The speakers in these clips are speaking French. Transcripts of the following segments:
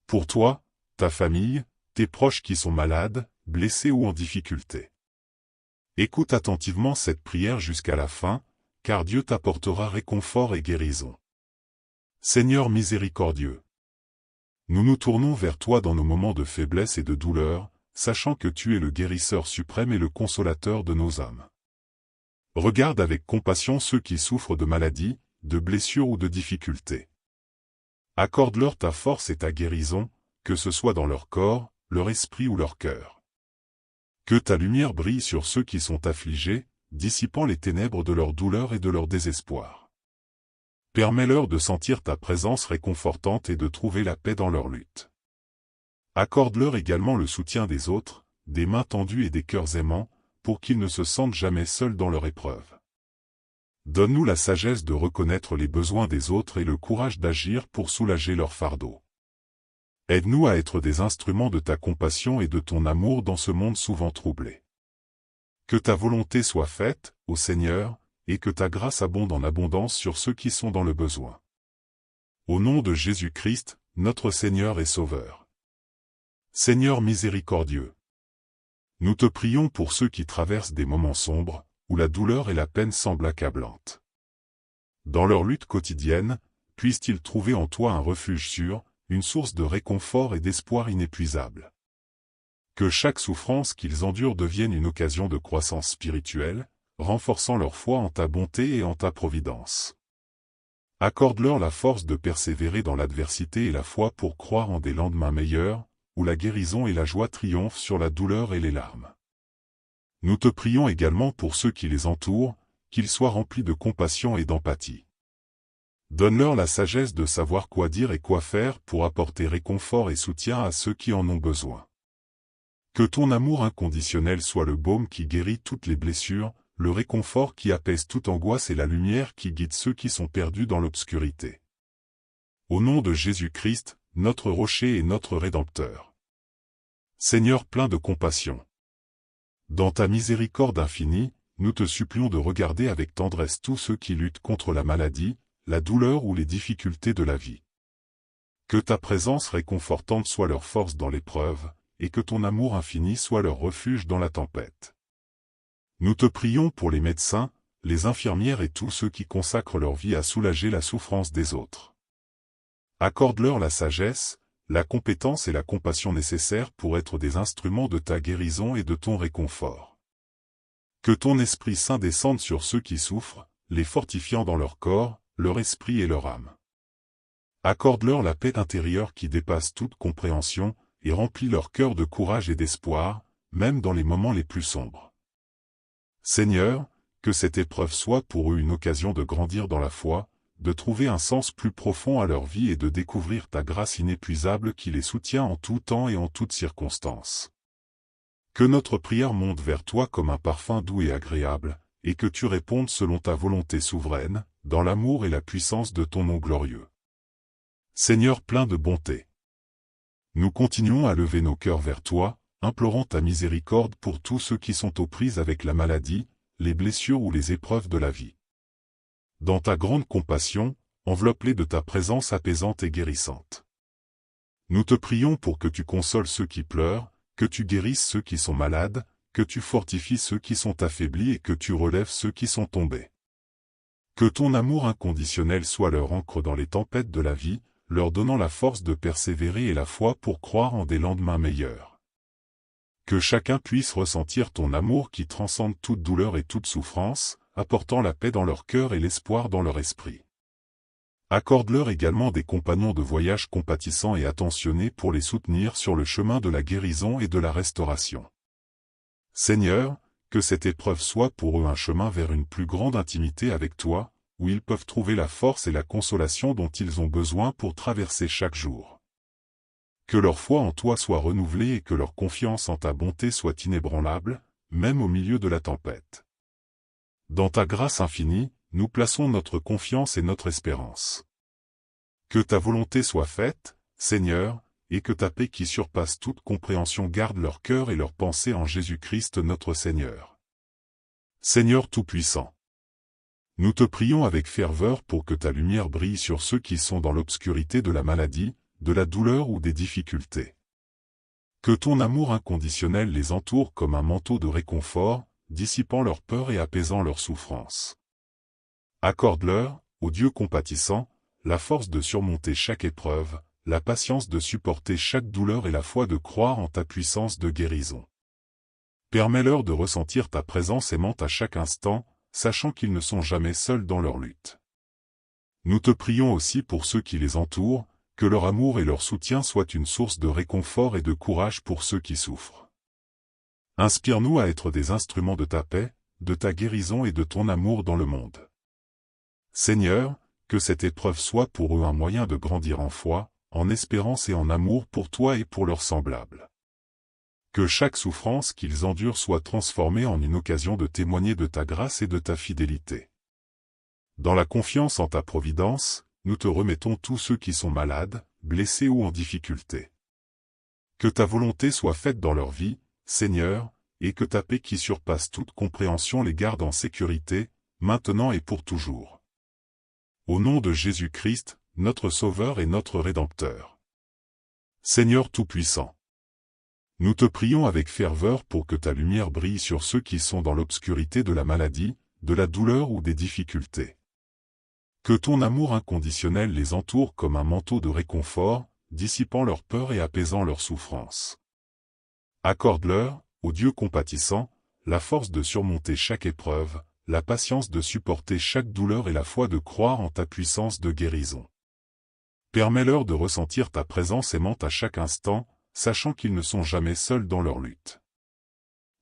pour toi, ta famille, tes proches qui sont malades, blessés ou en difficulté. Écoute attentivement cette prière jusqu'à la fin, car Dieu t'apportera réconfort et guérison. Seigneur miséricordieux, nous nous tournons vers toi dans nos moments de faiblesse et de douleur, sachant que tu es le guérisseur suprême et le consolateur de nos âmes. Regarde avec compassion ceux qui souffrent de maladies, de blessures ou de difficultés. Accorde-leur ta force et ta guérison, que ce soit dans leur corps, leur esprit ou leur cœur. Que ta lumière brille sur ceux qui sont affligés, dissipant les ténèbres de leur douleur et de leur désespoir. Permets-leur de sentir ta présence réconfortante et de trouver la paix dans leur lutte. Accorde-leur également le soutien des autres, des mains tendues et des cœurs aimants, pour qu'ils ne se sentent jamais seuls dans leur épreuve. Donne-nous la sagesse de reconnaître les besoins des autres et le courage d'agir pour soulager leur fardeau. Aide-nous à être des instruments de ta compassion et de ton amour dans ce monde souvent troublé. Que ta volonté soit faite, ô Seigneur, et que ta grâce abonde en abondance sur ceux qui sont dans le besoin. Au nom de Jésus-Christ, notre Seigneur et Sauveur. Seigneur miséricordieux, nous te prions pour ceux qui traversent des moments sombres, où la douleur et la peine semblent accablantes. Dans leur lutte quotidienne, puissent-ils trouver en toi un refuge sûr, une source de réconfort et d'espoir inépuisable. Que chaque souffrance qu'ils endurent devienne une occasion de croissance spirituelle, renforçant leur foi en ta bonté et en ta providence. Accorde-leur la force de persévérer dans l'adversité et la foi pour croire en des lendemains meilleurs, où la guérison et la joie triomphent sur la douleur et les larmes. Nous te prions également pour ceux qui les entourent, qu'ils soient remplis de compassion et d'empathie. Donne-leur la sagesse de savoir quoi dire et quoi faire pour apporter réconfort et soutien à ceux qui en ont besoin. Que ton amour inconditionnel soit le baume qui guérit toutes les blessures, le réconfort qui apaise toute angoisse et la lumière qui guide ceux qui sont perdus dans l'obscurité. Au nom de Jésus-Christ, notre rocher et notre Rédempteur. Seigneur plein de compassion. Dans ta miséricorde infinie, nous te supplions de regarder avec tendresse tous ceux qui luttent contre la maladie, la douleur ou les difficultés de la vie. Que ta présence réconfortante soit leur force dans l'épreuve, et que ton amour infini soit leur refuge dans la tempête. Nous te prions pour les médecins, les infirmières et tous ceux qui consacrent leur vie à soulager la souffrance des autres. Accorde-leur la sagesse, la compétence et la compassion nécessaires pour être des instruments de ta guérison et de ton réconfort. Que ton Esprit Saint descende sur ceux qui souffrent, les fortifiant dans leur corps, leur esprit et leur âme. Accorde-leur la paix intérieure qui dépasse toute compréhension, et remplit leur cœur de courage et d'espoir, même dans les moments les plus sombres. Seigneur, que cette épreuve soit pour eux une occasion de grandir dans la foi, de trouver un sens plus profond à leur vie et de découvrir ta grâce inépuisable qui les soutient en tout temps et en toutes circonstances. Que notre prière monte vers toi comme un parfum doux et agréable, et que tu répondes selon ta volonté souveraine, dans l'amour et la puissance de ton nom glorieux. Seigneur plein de bonté, nous continuons à lever nos cœurs vers toi, implorant ta miséricorde pour tous ceux qui sont aux prises avec la maladie, les blessures ou les épreuves de la vie. Dans ta grande compassion, enveloppe-les de ta présence apaisante et guérissante. Nous te prions pour que tu consoles ceux qui pleurent, que tu guérisses ceux qui sont malades, que tu fortifies ceux qui sont affaiblis et que tu relèves ceux qui sont tombés. Que ton amour inconditionnel soit leur ancre dans les tempêtes de la vie, leur donnant la force de persévérer et la foi pour croire en des lendemains meilleurs. Que chacun puisse ressentir ton amour qui transcende toute douleur et toute souffrance, apportant la paix dans leur cœur et l'espoir dans leur esprit. Accorde-leur également des compagnons de voyage compatissants et attentionnés pour les soutenir sur le chemin de la guérison et de la restauration. Seigneur, que cette épreuve soit pour eux un chemin vers une plus grande intimité avec toi, où ils peuvent trouver la force et la consolation dont ils ont besoin pour traverser chaque jour. Que leur foi en toi soit renouvelée et que leur confiance en ta bonté soit inébranlable, même au milieu de la tempête. Dans ta grâce infinie, nous plaçons notre confiance et notre espérance. Que ta volonté soit faite, Seigneur, et que ta paix qui surpasse toute compréhension garde leur cœur et leurs pensées en Jésus-Christ notre Seigneur. Seigneur Tout-Puissant, nous te prions avec ferveur pour que ta lumière brille sur ceux qui sont dans l'obscurité de la maladie, de la douleur ou des difficultés. Que ton amour inconditionnel les entoure comme un manteau de réconfort, dissipant leur peur et apaisant leur souffrance. Accorde-leur, ô Dieu compatissant, la force de surmonter chaque épreuve, la patience de supporter chaque douleur et la foi de croire en ta puissance de guérison. Permets-leur de ressentir ta présence aimante à chaque instant, sachant qu'ils ne sont jamais seuls dans leur lutte. Nous te prions aussi pour ceux qui les entourent, que leur amour et leur soutien soient une source de réconfort et de courage pour ceux qui souffrent. Inspire-nous à être des instruments de ta paix, de ta guérison et de ton amour dans le monde. Seigneur, que cette épreuve soit pour eux un moyen de grandir en foi, en espérance et en amour pour toi et pour leurs semblables. Que chaque souffrance qu'ils endurent soit transformée en une occasion de témoigner de ta grâce et de ta fidélité. Dans la confiance en ta providence, nous te remettons tous ceux qui sont malades, blessés ou en difficulté. Que ta volonté soit faite dans leur vie, Seigneur, et que ta paix qui surpasse toute compréhension les garde en sécurité, maintenant et pour toujours. Au nom de Jésus-Christ, notre Sauveur et notre Rédempteur. Seigneur Tout-Puissant, nous te prions avec ferveur pour que ta lumière brille sur ceux qui sont dans l'obscurité de la maladie, de la douleur ou des difficultés. Que ton amour inconditionnel les entoure comme un manteau de réconfort, dissipant leur peur et apaisant leur souffrance. Accorde-leur, ô Dieu compatissant, la force de surmonter chaque épreuve, la patience de supporter chaque douleur et la foi de croire en ta puissance de guérison. Permets-leur de ressentir ta présence aimante à chaque instant, sachant qu'ils ne sont jamais seuls dans leur lutte.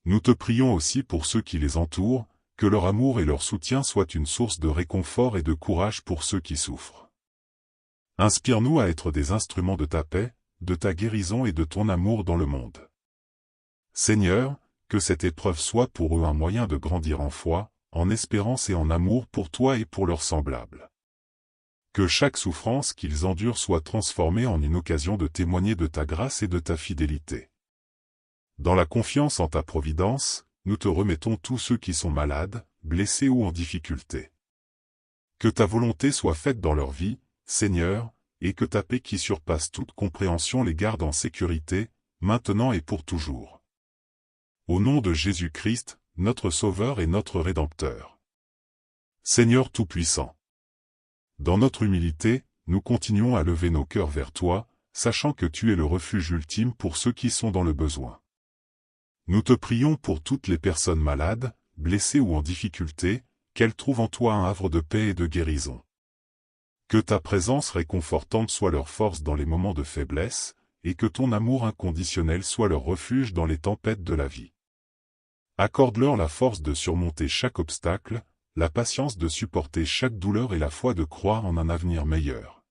Nous te prions aussi pour ceux qui les entourent, que leur amour et leur soutien soient une source de réconfort et de courage pour ceux qui souffrent. Inspire-nous à être des instruments de ta paix, de ta guérison et de ton amour dans le monde. Seigneur, que cette épreuve soit pour eux un moyen de grandir en foi, en espérance et en amour pour toi et pour leurs semblables. Que chaque souffrance qu'ils endurent soit transformée en une occasion de témoigner de ta grâce et de ta fidélité. Dans la confiance en ta providence, nous te remettons tous ceux qui sont malades, blessés ou en difficulté. Que ta volonté soit faite dans leur vie, Seigneur, et que ta paix qui surpasse toute compréhension les garde en sécurité, maintenant et pour toujours. Au nom de Jésus-Christ, notre Sauveur et notre Rédempteur. Seigneur Tout-Puissant, dans notre humilité, nous continuons à lever nos cœurs vers toi, sachant que tu es le refuge ultime pour ceux qui sont dans le besoin. Nous te prions pour toutes les personnes malades, blessées ou en difficulté, qu'elles trouvent en toi un havre de paix et de guérison. Que ta présence réconfortante soit leur force dans les moments de faiblesse, et que ton amour inconditionnel soit leur refuge dans les tempêtes de la vie. Accorde-leur la force de surmonter chaque obstacle, la patience de supporter chaque douleur et la foi de croire en un avenir meilleur.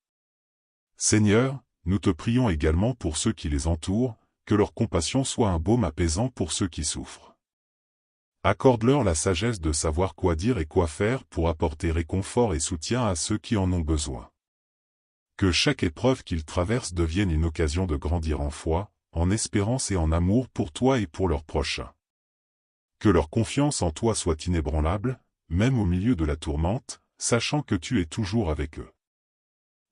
Seigneur, nous te prions également pour ceux qui les entourent, que leur compassion soit un baume apaisant pour ceux qui souffrent. Accorde-leur la sagesse de savoir quoi dire et quoi faire pour apporter réconfort et soutien à ceux qui en ont besoin. Que chaque épreuve qu'ils traversent devienne une occasion de grandir en foi, en espérance et en amour pour toi et pour leurs prochains. Que leur confiance en toi soit inébranlable, même au milieu de la tourmente, sachant que tu es toujours avec eux.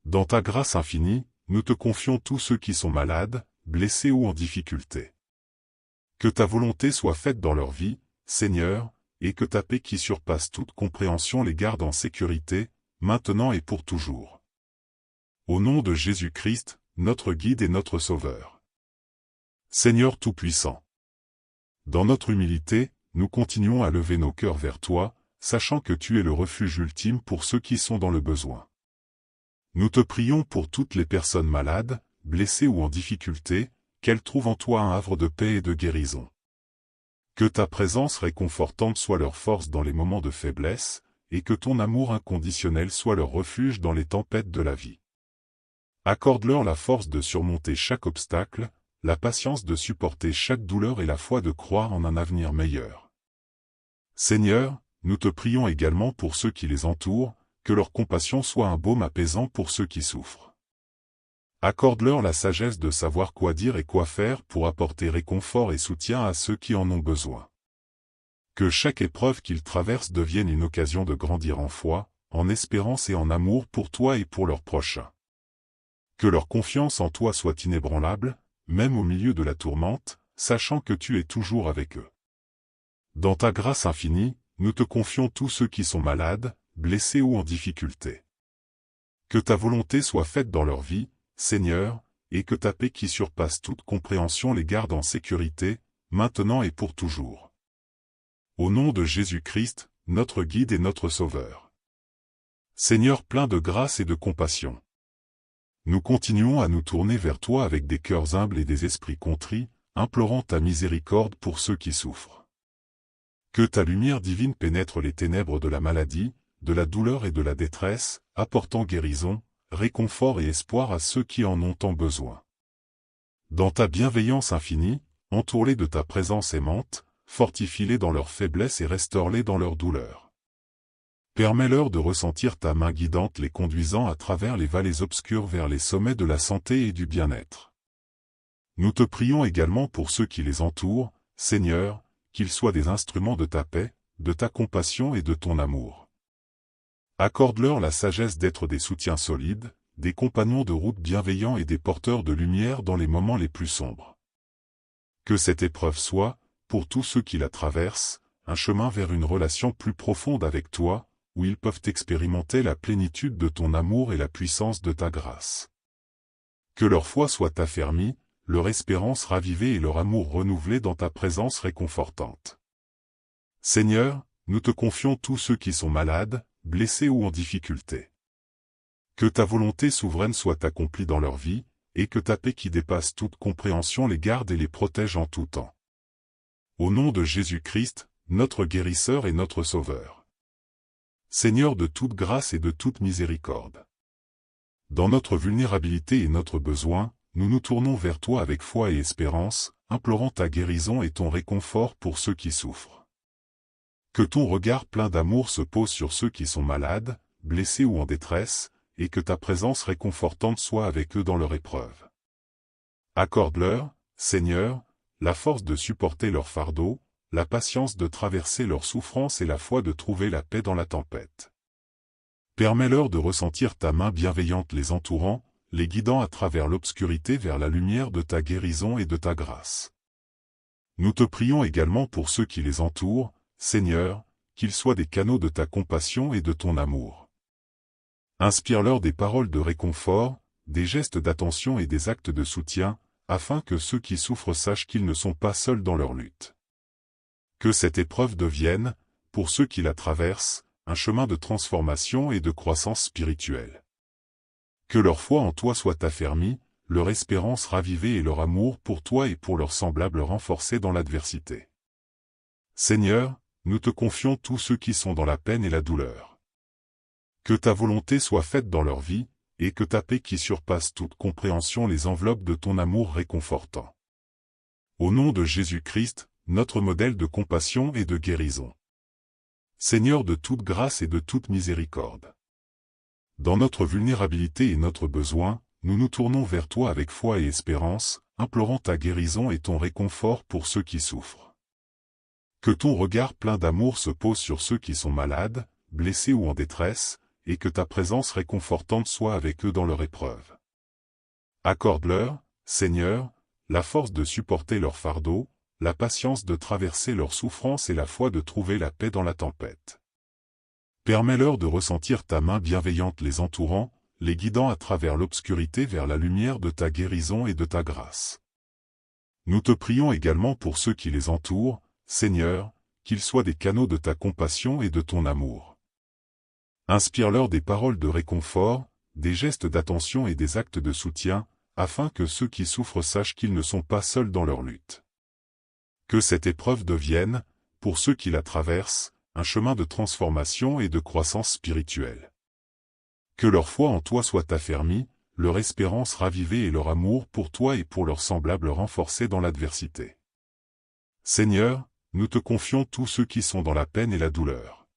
Dans ta grâce infinie, nous te confions tous ceux qui sont malades, blessés ou en difficulté. Que ta volonté soit faite dans leur vie, Seigneur, et que ta paix qui surpasse toute compréhension les garde en sécurité, maintenant et pour toujours. Au nom de Jésus-Christ, notre guide et notre Sauveur. Seigneur Tout-Puissant, dans notre humilité, nous continuons à lever nos cœurs vers toi, sachant que tu es le refuge ultime pour ceux qui sont dans le besoin. Nous te prions pour toutes les personnes malades, blessées ou en difficulté, qu'elles trouvent en toi un havre de paix et de guérison. Que ta présence réconfortante soit leur force dans les moments de faiblesse, et que ton amour inconditionnel soit leur refuge dans les tempêtes de la vie. Accorde-leur la force de surmonter chaque obstacle, la patience de supporter chaque douleur et la foi de croire en un avenir meilleur. Seigneur, nous te prions également pour ceux qui les entourent, que leur compassion soit un baume apaisant pour ceux qui souffrent. Accorde-leur la sagesse de savoir quoi dire et quoi faire pour apporter réconfort et soutien à ceux qui en ont besoin. Que chaque épreuve qu'ils traversent devienne une occasion de grandir en foi, en espérance et en amour pour toi et pour leurs prochains. Que leur confiance en toi soit inébranlable, même au milieu de la tourmente, sachant que tu es toujours avec eux. Dans ta grâce infinie, nous te confions tous ceux qui sont malades, blessés ou en difficulté. Que ta volonté soit faite dans leur vie, Seigneur, et que ta paix qui surpasse toute compréhension les garde en sécurité, maintenant et pour toujours. Au nom de Jésus-Christ, notre guide et notre Sauveur. Seigneur plein de grâce et de compassion. Nous continuons à nous tourner vers toi avec des cœurs humbles et des esprits contrits, implorant ta miséricorde pour ceux qui souffrent. Que ta lumière divine pénètre les ténèbres de la maladie, de la douleur et de la détresse, apportant guérison, réconfort et espoir à ceux qui en ont tant besoin. Dans ta bienveillance infinie, entoure-les de ta présence aimante, fortifie-les dans leur faiblesse et restaure-les dans leur douleur. Permets-leur de ressentir ta main guidante les conduisant à travers les vallées obscures vers les sommets de la santé et du bien-être. Nous te prions également pour ceux qui les entourent, Seigneur, qu'ils soient des instruments de ta paix, de ta compassion et de ton amour. Accorde-leur la sagesse d'être des soutiens solides, des compagnons de route bienveillants et des porteurs de lumière dans les moments les plus sombres. Que cette épreuve soit, pour tous ceux qui la traversent, un chemin vers une relation plus profonde avec toi, où ils peuvent expérimenter la plénitude de ton amour et la puissance de ta grâce. Que leur foi soit affermie, leur espérance ravivée et leur amour renouvelé dans ta présence réconfortante. Seigneur, nous te confions tous ceux qui sont malades, blessés ou en difficulté. Que ta volonté souveraine soit accomplie dans leur vie, et que ta paix qui dépasse toute compréhension les garde et les protège en tout temps. Au nom de Jésus-Christ, notre guérisseur et notre Sauveur. Seigneur de toute grâce et de toute miséricorde. Dans notre vulnérabilité et notre besoin, nous nous tournons vers toi avec foi et espérance, implorant ta guérison et ton réconfort pour ceux qui souffrent. Que ton regard plein d'amour se pose sur ceux qui sont malades, blessés ou en détresse, et que ta présence réconfortante soit avec eux dans leur épreuve. Accorde-leur, Seigneur, la force de supporter leur fardeau, la patience de traverser leurs souffrances et la foi de trouver la paix dans la tempête. Permets-leur de ressentir ta main bienveillante les entourant, les guidant à travers l'obscurité vers la lumière de ta guérison et de ta grâce. Nous te prions également pour ceux qui les entourent, Seigneur, qu'ils soient des canaux de ta compassion et de ton amour. Inspire-leur des paroles de réconfort, des gestes d'attention et des actes de soutien, afin que ceux qui souffrent sachent qu'ils ne sont pas seuls dans leur lutte. Que cette épreuve devienne, pour ceux qui la traversent, un chemin de transformation et de croissance spirituelle. Que leur foi en toi soit affermie, leur espérance ravivée et leur amour pour toi et pour leurs semblables renforcés dans l'adversité. Seigneur, nous te confions tous ceux qui sont dans la peine et la douleur. Que ta volonté soit faite dans leur vie, et que ta paix qui surpasse toute compréhension les enveloppe de ton amour réconfortant. Au nom de Jésus-Christ, notre modèle de compassion et de guérison. Seigneur de toute grâce et de toute miséricorde. Dans notre vulnérabilité et notre besoin, nous nous tournons vers toi avec foi et espérance, implorant ta guérison et ton réconfort pour ceux qui souffrent. Que ton regard plein d'amour se pose sur ceux qui sont malades, blessés ou en détresse, et que ta présence réconfortante soit avec eux dans leur épreuve. Accorde-leur, Seigneur, la force de supporter leur fardeau, la patience de traverser leurs souffrances et la foi de trouver la paix dans la tempête. Permets-leur de ressentir ta main bienveillante les entourant, les guidant à travers l'obscurité vers la lumière de ta guérison et de ta grâce. Nous te prions également pour ceux qui les entourent, Seigneur, qu'ils soient des canaux de ta compassion et de ton amour. Inspire-leur des paroles de réconfort, des gestes d'attention et des actes de soutien, afin que ceux qui souffrent sachent qu'ils ne sont pas seuls dans leur lutte. Que cette épreuve devienne, pour ceux qui la traversent, un chemin de transformation et de croissance spirituelle. Que leur foi en toi soit affermie, leur espérance ravivée et leur amour pour toi et pour leurs semblables renforcés dans l'adversité. Seigneur, nous te confions tous ceux qui sont dans la peine et la douleur.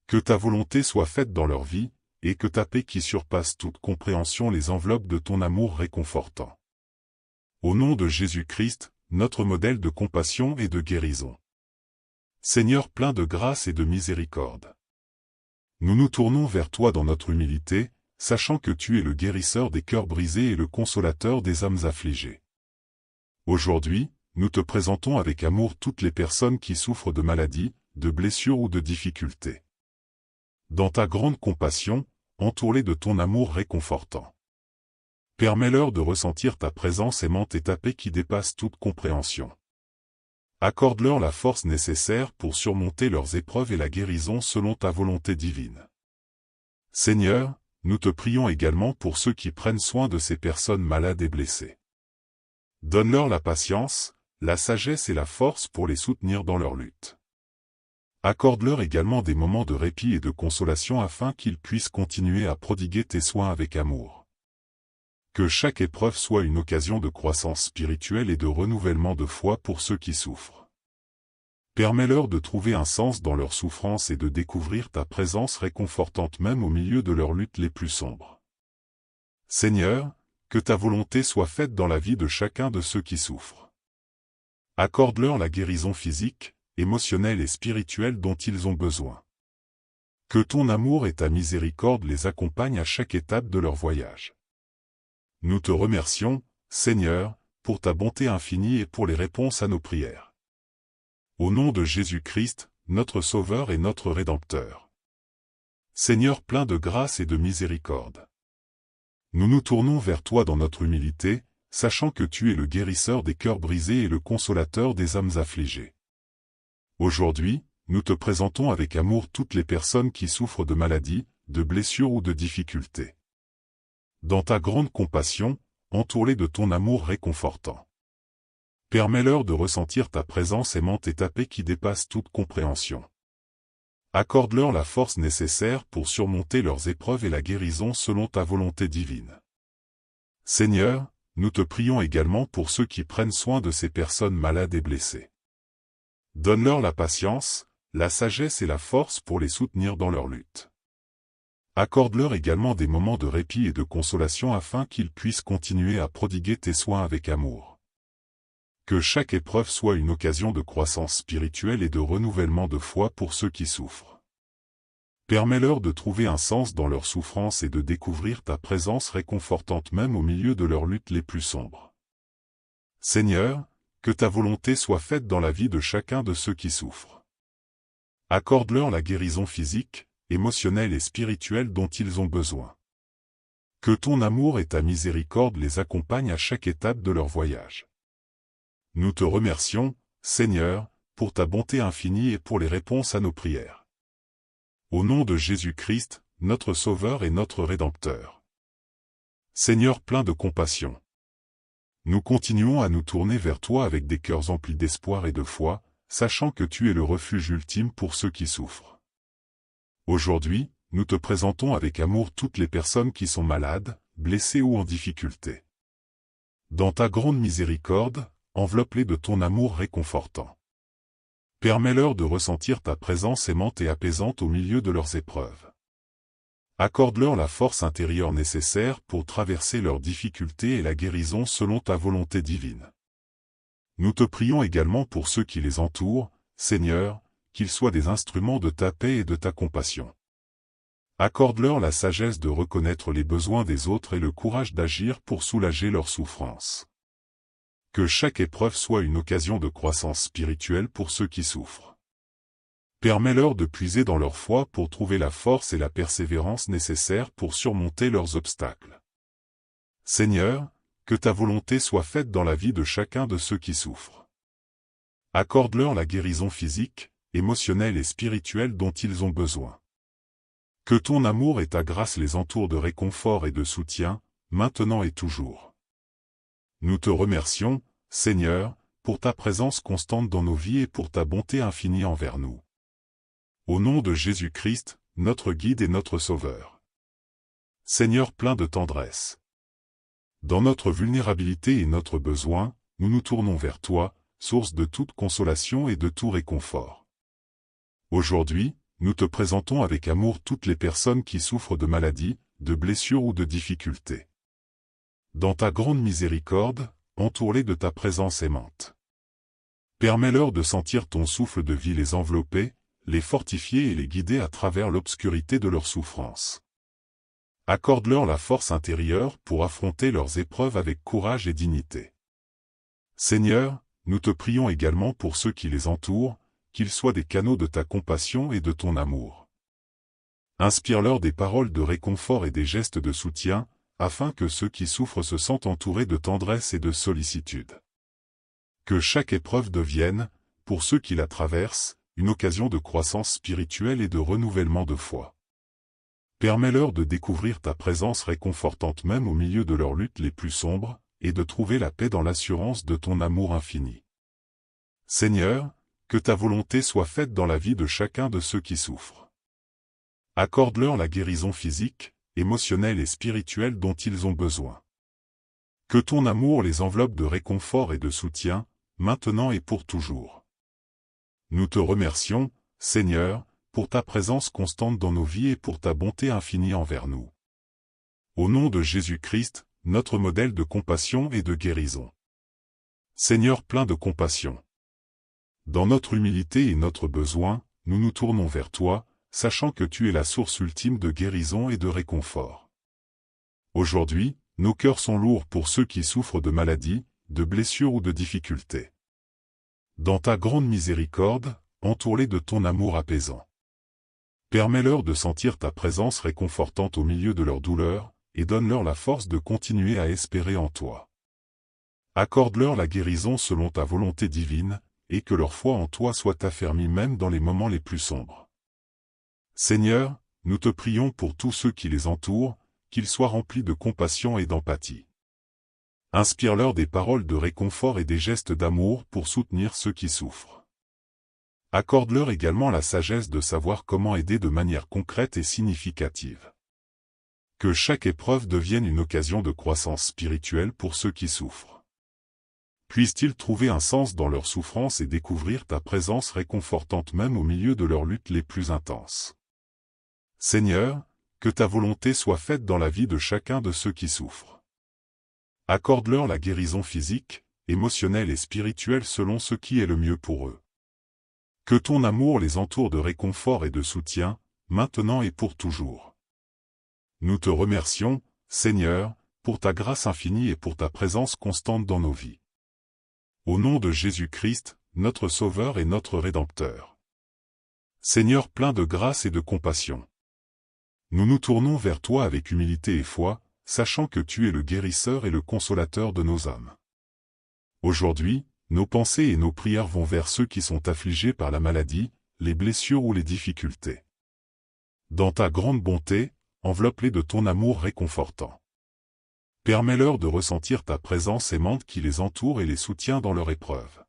Que ta volonté soit faite dans leur vie, et que ta paix qui surpasse toute compréhension les enveloppe de ton amour réconfortant. Au nom de Jésus-Christ, notre modèle de compassion et de guérison. Seigneur plein de grâce et de miséricorde. Nous nous tournons vers toi dans notre humilité, sachant que tu es le guérisseur des cœurs brisés et le consolateur des âmes affligées. Aujourd'hui, nous te présentons avec amour toutes les personnes qui souffrent de maladies, de blessures ou de difficultés. Dans ta grande compassion, entoure-les de ton amour réconfortant. Permets-leur de ressentir ta présence aimante et ta paix qui dépasse toute compréhension. Accorde-leur la force nécessaire pour surmonter leurs épreuves et la guérison selon ta volonté divine. Seigneur, nous te prions également pour ceux qui prennent soin de ces personnes malades et blessées. Donne-leur la patience, la sagesse et la force pour les soutenir dans leur lutte. Accorde-leur également des moments de répit et de consolation afin qu'ils puissent continuer à prodiguer tes soins avec amour. Que chaque épreuve soit une occasion de croissance spirituelle et de renouvellement de foi pour ceux qui souffrent. Permets-leur de trouver un sens dans leur souffrance et de découvrir ta présence réconfortante même au milieu de leurs luttes les plus sombres. Seigneur, que ta volonté soit faite dans la vie de chacun de ceux qui souffrent. Accorde-leur la guérison physique, émotionnelle et spirituelle dont ils ont besoin. Que ton amour et ta miséricorde les accompagnent à chaque étape de leur voyage. Nous te remercions, Seigneur, pour ta bonté infinie et pour les réponses à nos prières. Au nom de Jésus-Christ, notre Sauveur et notre Rédempteur. Seigneur plein de grâce et de miséricorde. Nous nous tournons vers toi dans notre humilité, sachant que tu es le guérisseur des cœurs brisés et le consolateur des âmes affligées. Aujourd'hui, nous te présentons avec amour toutes les personnes qui souffrent de maladies, de blessures ou de difficultés. Dans ta grande compassion, entoure-les de ton amour réconfortant. Permets-leur de ressentir ta présence aimante et ta paix qui dépasse toute compréhension. Accorde-leur la force nécessaire pour surmonter leurs épreuves et la guérison selon ta volonté divine. Seigneur, nous te prions également pour ceux qui prennent soin de ces personnes malades et blessées. Donne-leur la patience, la sagesse et la force pour les soutenir dans leur lutte. Accorde-leur également des moments de répit et de consolation afin qu'ils puissent continuer à prodiguer tes soins avec amour. Que chaque épreuve soit une occasion de croissance spirituelle et de renouvellement de foi pour ceux qui souffrent. Permets-leur de trouver un sens dans leur souffrance et de découvrir ta présence réconfortante même au milieu de leurs luttes les plus sombres. Seigneur, que ta volonté soit faite dans la vie de chacun de ceux qui souffrent. Accorde-leur la guérison physique, émotionnelle et spirituelle dont ils ont besoin. Que ton amour et ta miséricorde les accompagnent à chaque étape de leur voyage. Nous te remercions, Seigneur, pour ta bonté infinie et pour les réponses à nos prières. Au nom de Jésus-Christ, notre Sauveur et notre Rédempteur. Seigneur plein de compassion. Nous continuons à nous tourner vers toi avec des cœurs emplis d'espoir et de foi, sachant que tu es le refuge ultime pour ceux qui souffrent. Aujourd'hui, nous te présentons avec amour toutes les personnes qui sont malades, blessées ou en difficulté. Dans ta grande miséricorde, enveloppe-les de ton amour réconfortant. Permets-leur de ressentir ta présence aimante et apaisante au milieu de leurs épreuves. Accorde-leur la force intérieure nécessaire pour traverser leurs difficultés et la guérison selon ta volonté divine. Nous te prions également pour ceux qui les entourent, Seigneur, qu'ils soient des instruments de ta paix et de ta compassion. Accorde-leur la sagesse de reconnaître les besoins des autres et le courage d'agir pour soulager leurs souffrances. Que chaque épreuve soit une occasion de croissance spirituelle pour ceux qui souffrent. Permets-leur de puiser dans leur foi pour trouver la force et la persévérance nécessaires pour surmonter leurs obstacles. Seigneur, que ta volonté soit faite dans la vie de chacun de ceux qui souffrent. Accorde-leur la guérison physique, émotionnelle et spirituelle dont ils ont besoin. Que ton amour et ta grâce les entourent de réconfort et de soutien, maintenant et toujours. Nous te remercions, Seigneur, pour ta présence constante dans nos vies et pour ta bonté infinie envers nous. Au nom de Jésus-Christ, notre guide et notre Sauveur. Seigneur plein de tendresse. Dans notre vulnérabilité et notre besoin, nous nous tournons vers toi, source de toute consolation et de tout réconfort. Aujourd'hui, nous te présentons avec amour toutes les personnes qui souffrent de maladies, de blessures ou de difficultés. Dans ta grande miséricorde, entoure-les de ta présence aimante. Permets-leur de sentir ton souffle de vie les envelopper, les fortifier et les guider à travers l'obscurité de leur souffrance. Accorde-leur la force intérieure pour affronter leurs épreuves avec courage et dignité. Seigneur, nous te prions également pour ceux qui les entourent, qu'ils soient des canaux de ta compassion et de ton amour. Inspire-leur des paroles de réconfort et des gestes de soutien, afin que ceux qui souffrent se sentent entourés de tendresse et de sollicitude. Que chaque épreuve devienne, pour ceux qui la traversent, une occasion de croissance spirituelle et de renouvellement de foi. Permets-leur de découvrir ta présence réconfortante même au milieu de leurs luttes les plus sombres, et de trouver la paix dans l'assurance de ton amour infini. Seigneur, que ta volonté soit faite dans la vie de chacun de ceux qui souffrent. Accorde-leur la guérison physique, émotionnelle et spirituelle dont ils ont besoin. Que ton amour les enveloppe de réconfort et de soutien, maintenant et pour toujours. Nous te remercions, Seigneur, pour ta présence constante dans nos vies et pour ta bonté infinie envers nous. Au nom de Jésus-Christ, notre modèle de compassion et de guérison. Seigneur plein de compassion. Dans notre humilité et notre besoin, nous nous tournons vers toi, sachant que tu es la source ultime de guérison et de réconfort. Aujourd'hui, nos cœurs sont lourds pour ceux qui souffrent de maladies, de blessures ou de difficultés. Dans ta grande miséricorde, entoure-les de ton amour apaisant. Permets-leur de sentir ta présence réconfortante au milieu de leurs douleurs, et donne-leur la force de continuer à espérer en toi. Accorde-leur la guérison selon ta volonté divine, et que leur foi en toi soit affermie même dans les moments les plus sombres. Seigneur, nous te prions pour tous ceux qui les entourent, qu'ils soient remplis de compassion et d'empathie. Inspire-leur des paroles de réconfort et des gestes d'amour pour soutenir ceux qui souffrent. Accorde-leur également la sagesse de savoir comment aider de manière concrète et significative. Que chaque épreuve devienne une occasion de croissance spirituelle pour ceux qui souffrent. Puissent-ils trouver un sens dans leur souffrance et découvrir ta présence réconfortante même au milieu de leurs luttes les plus intenses. Seigneur, que ta volonté soit faite dans la vie de chacun de ceux qui souffrent. Accorde-leur la guérison physique, émotionnelle et spirituelle selon ce qui est le mieux pour eux. Que ton amour les entoure de réconfort et de soutien, maintenant et pour toujours. Nous te remercions, Seigneur, pour ta grâce infinie et pour ta présence constante dans nos vies. Au nom de Jésus-Christ, notre Sauveur et notre Rédempteur. Seigneur plein de grâce et de compassion. Nous nous tournons vers toi avec humilité et foi, sachant que tu es le guérisseur et le consolateur de nos âmes. Aujourd'hui, nos pensées et nos prières vont vers ceux qui sont affligés par la maladie, les blessures ou les difficultés. Dans ta grande bonté, enveloppe-les de ton amour réconfortant. Permets-leur de ressentir ta présence aimante qui les entoure et les soutient dans leur épreuve.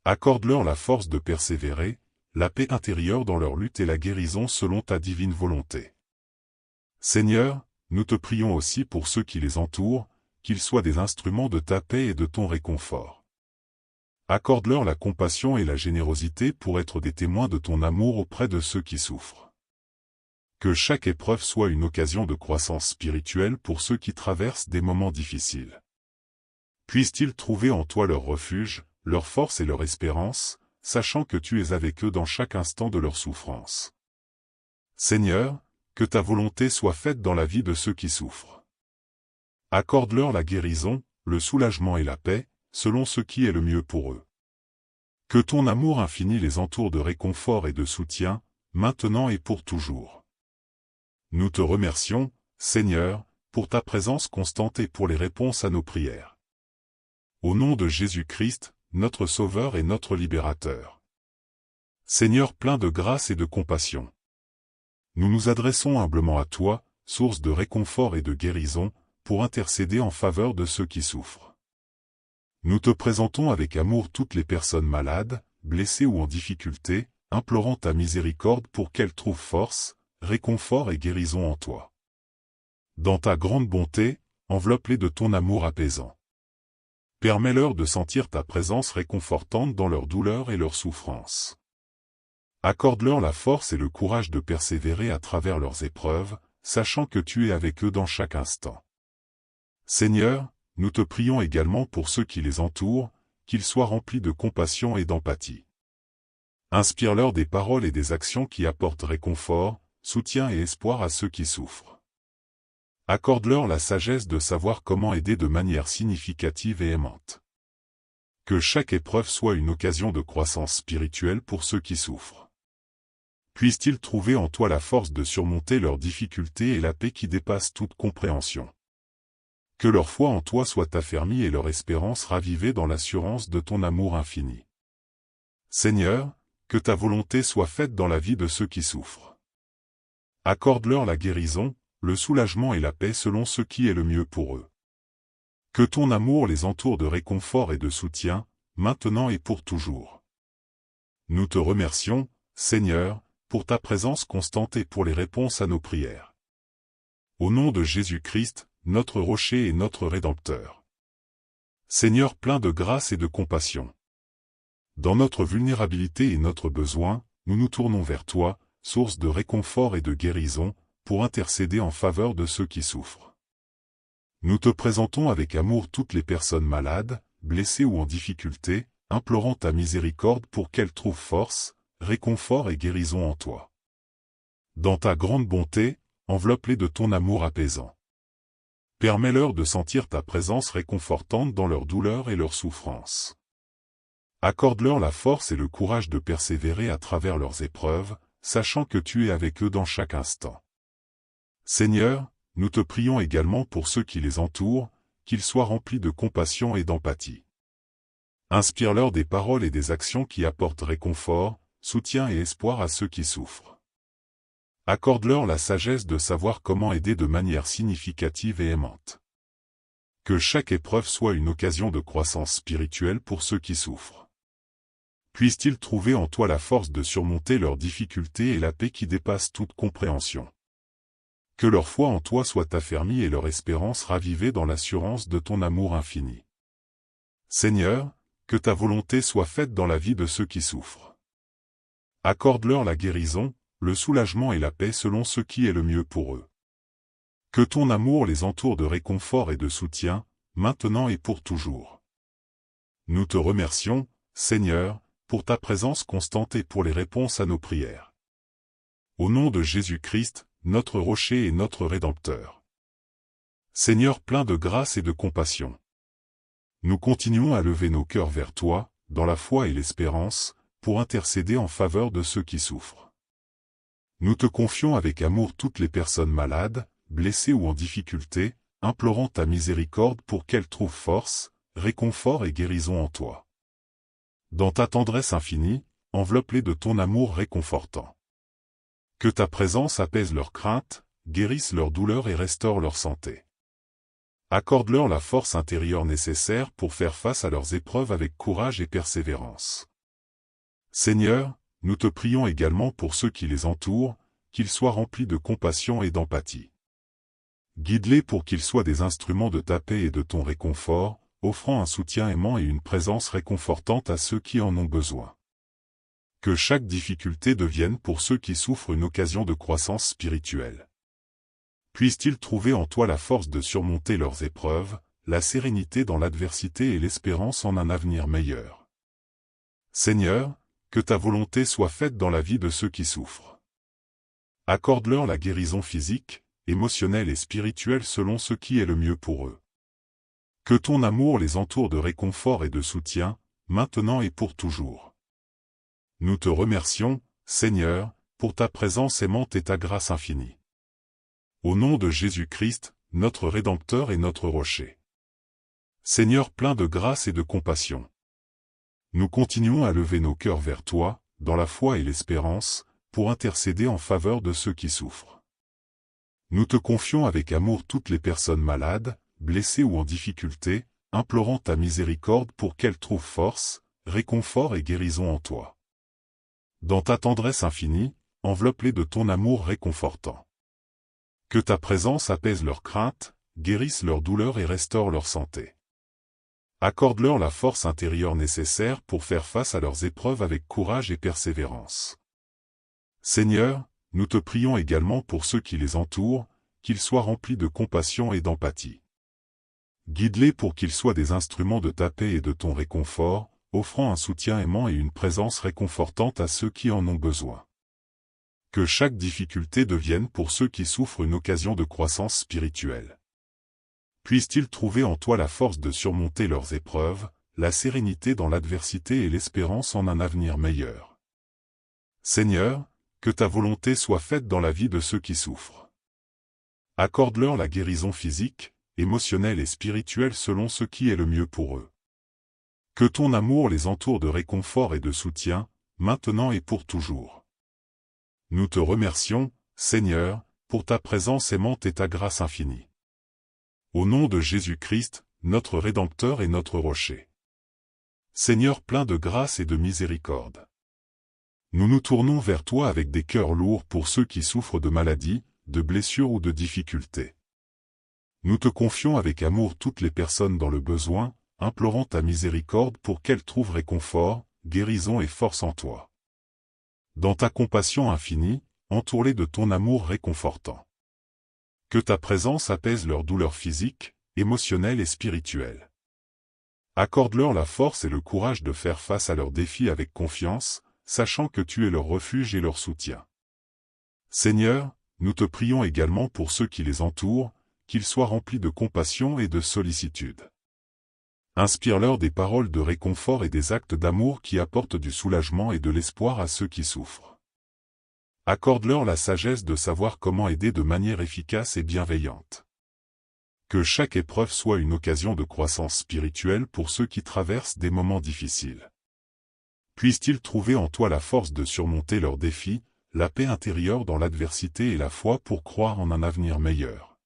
Accorde-leur la force de persévérer, la paix intérieure dans leur lutte et la guérison selon ta divine volonté. Seigneur, nous te prions aussi pour ceux qui les entourent, qu'ils soient des instruments de ta paix et de ton réconfort. Accorde-leur la compassion et la générosité pour être des témoins de ton amour auprès de ceux qui souffrent. Que chaque épreuve soit une occasion de croissance spirituelle pour ceux qui traversent des moments difficiles. Puissent-ils trouver en toi leur refuge, leur force et leur espérance, sachant que tu es avec eux dans chaque instant de leur souffrance. Seigneur, que ta volonté soit faite dans la vie de ceux qui souffrent. Accorde-leur la guérison, le soulagement et la paix, selon ce qui est le mieux pour eux. Que ton amour infini les entoure de réconfort et de soutien, maintenant et pour toujours. Nous te remercions, Seigneur, pour ta présence constante et pour les réponses à nos prières. Au nom de Jésus-Christ, notre Sauveur et notre Libérateur. Seigneur plein de grâce et de compassion. Nous nous adressons humblement à toi, source de réconfort et de guérison, pour intercéder en faveur de ceux qui souffrent. Nous te présentons avec amour toutes les personnes malades, blessées ou en difficulté, implorant ta miséricorde pour qu'elles trouvent force, réconfort et guérison en toi. Dans ta grande bonté, enveloppe-les de ton amour apaisant. Permets-leur de sentir ta présence réconfortante dans leurs douleurs et leurs souffrances. Accorde-leur la force et le courage de persévérer à travers leurs épreuves, sachant que tu es avec eux dans chaque instant. Seigneur, nous te prions également pour ceux qui les entourent, qu'ils soient remplis de compassion et d'empathie. Inspire-leur des paroles et des actions qui apportent réconfort, soutien et espoir à ceux qui souffrent. Accorde-leur la sagesse de savoir comment aider de manière significative et aimante. Que chaque épreuve soit une occasion de croissance spirituelle pour ceux qui souffrent. Puissent-ils trouver en toi la force de surmonter leurs difficultés et la paix qui dépasse toute compréhension. Que leur foi en toi soit affermie et leur espérance ravivée dans l'assurance de ton amour infini. Seigneur, que ta volonté soit faite dans la vie de ceux qui souffrent. Accorde-leur la guérison, le soulagement et la paix selon ce qui est le mieux pour eux. Que ton amour les entoure de réconfort et de soutien, maintenant et pour toujours. Nous te remercions, Seigneur, pour ta présence constante et pour les réponses à nos prières. Au nom de Jésus-Christ, notre rocher et notre Rédempteur. Seigneur plein de grâce et de compassion. Dans notre vulnérabilité et notre besoin, nous nous tournons vers toi, source de réconfort et de guérison, pour intercéder en faveur de ceux qui souffrent. Nous te présentons avec amour toutes les personnes malades, blessées ou en difficulté, implorant ta miséricorde pour qu'elles trouvent force, réconfort et guérison en toi. Dans ta grande bonté, enveloppe-les de ton amour apaisant. Permets-leur de sentir ta présence réconfortante dans leur douleur et leur souffrance. Accorde-leur la force et le courage de persévérer à travers leurs épreuves, sachant que tu es avec eux dans chaque instant. Seigneur, nous te prions également pour ceux qui les entourent, qu'ils soient remplis de compassion et d'empathie. Inspire-leur des paroles et des actions qui apportent réconfort, soutien et espoir à ceux qui souffrent. Accorde-leur la sagesse de savoir comment aider de manière significative et aimante. Que chaque épreuve soit une occasion de croissance spirituelle pour ceux qui souffrent. Puissent-ils trouver en toi la force de surmonter leurs difficultés et la paix qui dépasse toute compréhension. Que leur foi en toi soit affermie et leur espérance ravivée dans l'assurance de ton amour infini. Seigneur, que ta volonté soit faite dans la vie de ceux qui souffrent. Accorde-leur la guérison, le soulagement et la paix selon ce qui est le mieux pour eux. Que ton amour les entoure de réconfort et de soutien, maintenant et pour toujours. Nous te remercions, Seigneur, pour ta présence constante et pour les réponses à nos prières. Au nom de Jésus-Christ, notre rocher et notre Rédempteur. Seigneur plein de grâce et de compassion. Nous continuons à lever nos cœurs vers toi, dans la foi et l'espérance, pour intercéder en faveur de ceux qui souffrent. Nous te confions avec amour toutes les personnes malades, blessées ou en difficulté, implorant ta miséricorde pour qu'elles trouvent force, réconfort et guérison en toi. Dans ta tendresse infinie, enveloppe-les de ton amour réconfortant. Que ta présence apaise leurs craintes, guérisse leurs douleurs et restaure leur santé. Accorde-leur la force intérieure nécessaire pour faire face à leurs épreuves avec courage et persévérance. Seigneur, nous te prions également pour ceux qui les entourent, qu'ils soient remplis de compassion et d'empathie. Guide-les pour qu'ils soient des instruments de ta paix et de ton réconfort, offrant un soutien aimant et une présence réconfortante à ceux qui en ont besoin. Que chaque difficulté devienne pour ceux qui souffrent une occasion de croissance spirituelle. Puissent-ils trouver en toi la force de surmonter leurs épreuves, la sérénité dans l'adversité et l'espérance en un avenir meilleur. Seigneur, que ta volonté soit faite dans la vie de ceux qui souffrent. Accorde-leur la guérison physique, émotionnelle et spirituelle selon ce qui est le mieux pour eux. Que ton amour les entoure de réconfort et de soutien, maintenant et pour toujours. Nous te remercions, Seigneur, pour ta présence aimante et ta grâce infinie. Au nom de Jésus-Christ, notre Rédempteur et notre rocher. Seigneur plein de grâce et de compassion. Nous continuons à lever nos cœurs vers toi, dans la foi et l'espérance, pour intercéder en faveur de ceux qui souffrent. Nous te confions avec amour toutes les personnes malades, blessées ou en difficulté, implorant ta miséricorde pour qu'elles trouvent force, réconfort et guérison en toi. Dans ta tendresse infinie, enveloppe-les de ton amour réconfortant. Que ta présence apaise leurs craintes, guérisse leurs douleurs et restaure leur santé. Accorde-leur la force intérieure nécessaire pour faire face à leurs épreuves avec courage et persévérance. Seigneur, nous te prions également pour ceux qui les entourent, qu'ils soient remplis de compassion et d'empathie. Guide-les pour qu'ils soient des instruments de ta paix et de ton réconfort, offrant un soutien aimant et une présence réconfortante à ceux qui en ont besoin. Que chaque difficulté devienne pour ceux qui souffrent une occasion de croissance spirituelle. Puissent-ils trouver en toi la force de surmonter leurs épreuves, la sérénité dans l'adversité et l'espérance en un avenir meilleur. Seigneur, que ta volonté soit faite dans la vie de ceux qui souffrent. Accorde-leur la guérison physique, émotionnelle et spirituelle selon ce qui est le mieux pour eux. Que ton amour les entoure de réconfort et de soutien, maintenant et pour toujours. Nous te remercions, Seigneur, pour ta présence aimante et ta grâce infinie. Au nom de Jésus-Christ, notre Rédempteur et notre rocher. Seigneur plein de grâce et de miséricorde. Nous nous tournons vers toi avec des cœurs lourds pour ceux qui souffrent de maladies, de blessures ou de difficultés. Nous te confions avec amour toutes les personnes dans le besoin, implorant ta miséricorde pour qu'elles trouvent réconfort, guérison et force en toi. Dans ta compassion infinie, entoure-les de ton amour réconfortant. Que ta présence apaise leurs douleurs physiques, émotionnelles et spirituelles. Accorde-leur la force et le courage de faire face à leurs défis avec confiance, sachant que tu es leur refuge et leur soutien. Seigneur, nous te prions également pour ceux qui les entourent, qu'ils soient remplis de compassion et de sollicitude. Inspire-leur des paroles de réconfort et des actes d'amour qui apportent du soulagement et de l'espoir à ceux qui souffrent. Accorde-leur la sagesse de savoir comment aider de manière efficace et bienveillante. Que chaque épreuve soit une occasion de croissance spirituelle pour ceux qui traversent des moments difficiles. Puissent-ils trouver en toi la force de surmonter leurs défis, la paix intérieure dans l'adversité et la foi pour croire en un avenir meilleur.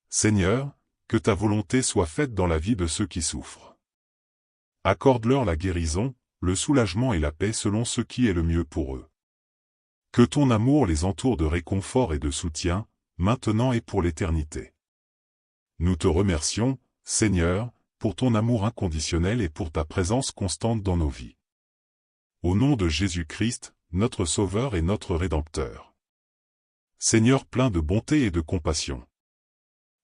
Seigneur, que ta volonté soit faite dans la vie de ceux qui souffrent. Accorde-leur la guérison, le soulagement et la paix selon ce qui est le mieux pour eux. Que ton amour les entoure de réconfort et de soutien, maintenant et pour l'éternité. Nous te remercions, Seigneur, pour ton amour inconditionnel et pour ta présence constante dans nos vies. Au nom de Jésus-Christ, notre Sauveur et notre Rédempteur. Seigneur plein de bonté et de compassion.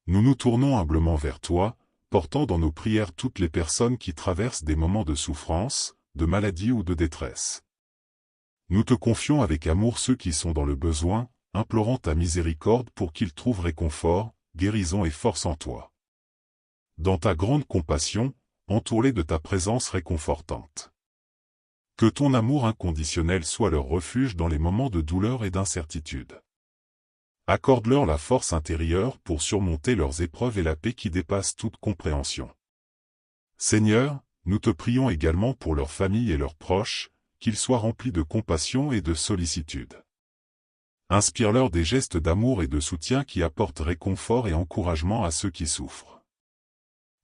Nous nous tournons humblement vers toi, portant dans nos prières toutes les personnes qui traversent des moments de souffrance, de maladie ou de détresse. Nous te confions avec amour ceux qui sont dans le besoin, implorant ta miséricorde pour qu'ils trouvent réconfort, guérison et force en toi. Dans ta grande compassion, entoure-les de ta présence réconfortante. Que ton amour inconditionnel soit leur refuge dans les moments de douleur et d'incertitude. Accorde-leur la force intérieure pour surmonter leurs épreuves et la paix qui dépasse toute compréhension. Seigneur, nous te prions également pour leurs familles et leurs proches, qu'ils soient remplis de compassion et de sollicitude. Inspire-leur des gestes d'amour et de soutien qui apportent réconfort et encouragement à ceux qui souffrent.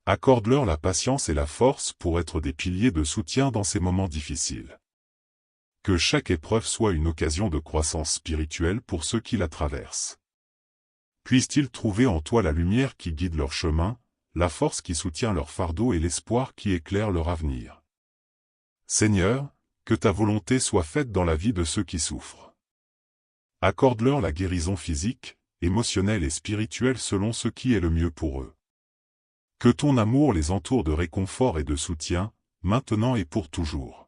Accorde-leur la patience et la force pour être des piliers de soutien dans ces moments difficiles. Que chaque épreuve soit une occasion de croissance spirituelle pour ceux qui la traversent. Puissent-ils trouver en toi la lumière qui guide leur chemin, la force qui soutient leur fardeau et l'espoir qui éclaire leur avenir. Seigneur, que ta volonté soit faite dans la vie de ceux qui souffrent. Accorde-leur la guérison physique, émotionnelle et spirituelle selon ce qui est le mieux pour eux. Que ton amour les entoure de réconfort et de soutien, maintenant et pour toujours.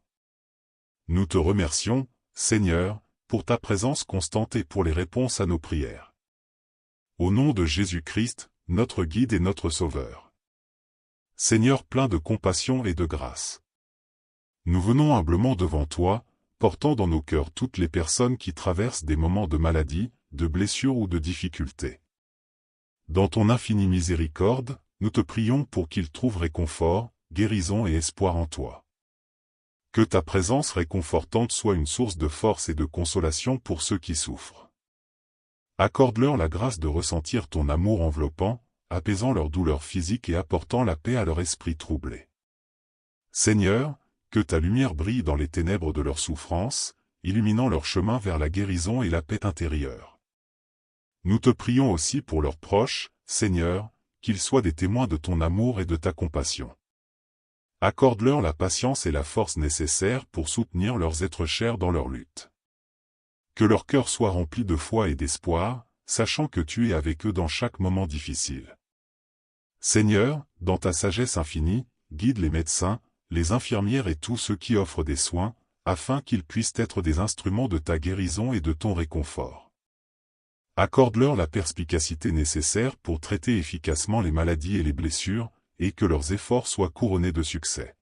Nous te remercions, Seigneur, pour ta présence constante et pour les réponses à nos prières. Au nom de Jésus-Christ, notre guide et notre Sauveur. Seigneur plein de compassion et de grâce. Nous venons humblement devant toi, portant dans nos cœurs toutes les personnes qui traversent des moments de maladie, de blessures ou de difficultés. Dans ton infinie miséricorde, nous te prions pour qu'ils trouvent réconfort, guérison et espoir en toi. Que ta présence réconfortante soit une source de force et de consolation pour ceux qui souffrent. Accorde-leur la grâce de ressentir ton amour enveloppant, apaisant leurs douleurs physiques et apportant la paix à leur esprit troublé. Seigneur, que ta lumière brille dans les ténèbres de leur souffrance, illuminant leur chemin vers la guérison et la paix intérieure. Nous te prions aussi pour leurs proches, Seigneur, qu'ils soient des témoins de ton amour et de ta compassion. Accorde-leur la patience et la force nécessaires pour soutenir leurs êtres chers dans leur lutte. Que leur cœur soit rempli de foi et d'espoir, sachant que tu es avec eux dans chaque moment difficile. Seigneur, dans ta sagesse infinie, guide les médecins, les infirmières et tous ceux qui offrent des soins, afin qu'ils puissent être des instruments de ta guérison et de ton réconfort. Accorde-leur la perspicacité nécessaire pour traiter efficacement les maladies et les blessures, et que leurs efforts soient couronnés de succès.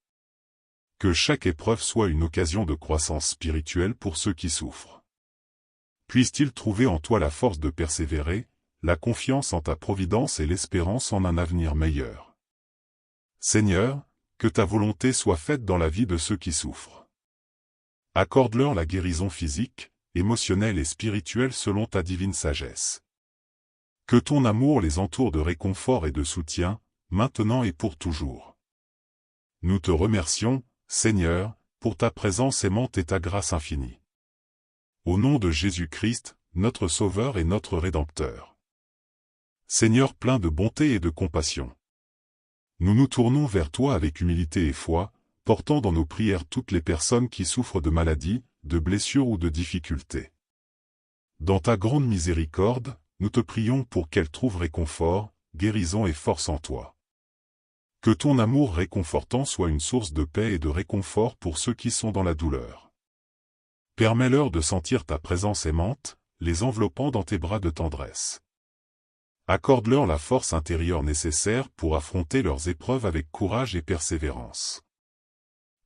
Que chaque épreuve soit une occasion de croissance spirituelle pour ceux qui souffrent. Puissent-ils trouver en toi la force de persévérer, la confiance en ta providence et l'espérance en un avenir meilleur. Seigneur, que ta volonté soit faite dans la vie de ceux qui souffrent. Accorde-leur la guérison physique, émotionnelle et spirituelle selon ta divine sagesse. Que ton amour les entoure de réconfort et de soutien, maintenant et pour toujours. Nous te remercions, Seigneur, pour ta présence aimante et ta grâce infinie. Au nom de Jésus-Christ, notre Sauveur et notre Rédempteur. Seigneur plein de bonté et de compassion. Nous nous tournons vers toi avec humilité et foi, portant dans nos prières toutes les personnes qui souffrent de maladies, de blessures ou de difficultés. Dans ta grande miséricorde, nous te prions pour qu'elles trouvent réconfort, guérison et force en toi. Que ton amour réconfortant soit une source de paix et de réconfort pour ceux qui sont dans la douleur. Permets-leur de sentir ta présence aimante, les enveloppant dans tes bras de tendresse. Accorde-leur la force intérieure nécessaire pour affronter leurs épreuves avec courage et persévérance.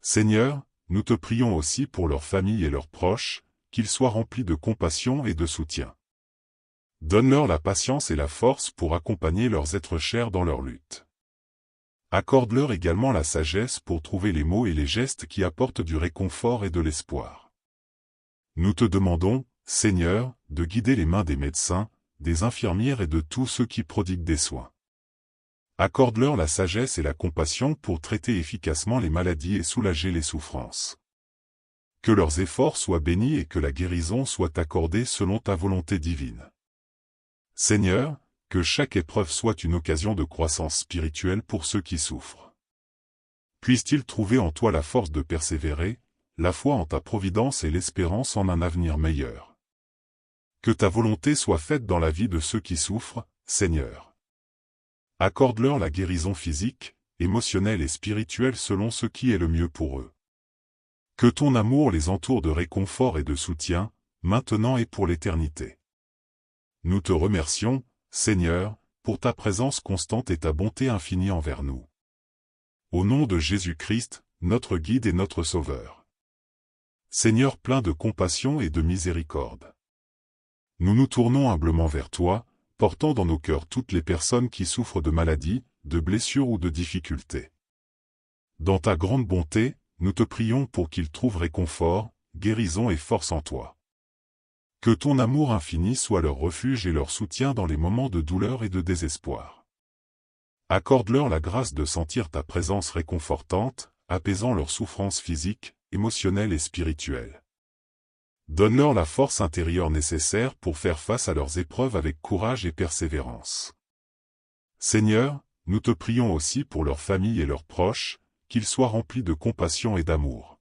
Seigneur, nous te prions aussi pour leurs familles et leurs proches, qu'ils soient remplis de compassion et de soutien. Donne-leur la patience et la force pour accompagner leurs êtres chers dans leur lutte. Accorde-leur également la sagesse pour trouver les mots et les gestes qui apportent du réconfort et de l'espoir. Nous te demandons, Seigneur, de guider les mains des médecins, des infirmières et de tous ceux qui prodiguent des soins. Accorde-leur la sagesse et la compassion pour traiter efficacement les maladies et soulager les souffrances. Que leurs efforts soient bénis et que la guérison soit accordée selon ta volonté divine. Seigneur, que chaque épreuve soit une occasion de croissance spirituelle pour ceux qui souffrent. Puissent-ils trouver en toi la force de persévérer, la foi en ta providence et l'espérance en un avenir meilleur. Que ta volonté soit faite dans la vie de ceux qui souffrent, Seigneur. Accorde-leur la guérison physique, émotionnelle et spirituelle selon ce qui est le mieux pour eux. Que ton amour les entoure de réconfort et de soutien, maintenant et pour l'éternité. Nous te remercions, Seigneur, pour ta présence constante et ta bonté infinie envers nous. Au nom de Jésus-Christ, notre guide et notre Sauveur. Seigneur plein de compassion et de miséricorde. Nous nous tournons humblement vers toi, portant dans nos cœurs toutes les personnes qui souffrent de maladies, de blessures ou de difficultés. Dans ta grande bonté, nous te prions pour qu'ils trouvent réconfort, guérison et force en toi. Que ton amour infini soit leur refuge et leur soutien dans les moments de douleur et de désespoir. Accorde-leur la grâce de sentir ta présence réconfortante, apaisant leurs souffrances physiques, émotionnelles et spirituelles. Donne-leur la force intérieure nécessaire pour faire face à leurs épreuves avec courage et persévérance. Seigneur, nous te prions aussi pour leurs familles et leurs proches, qu'ils soient remplis de compassion et d'amour.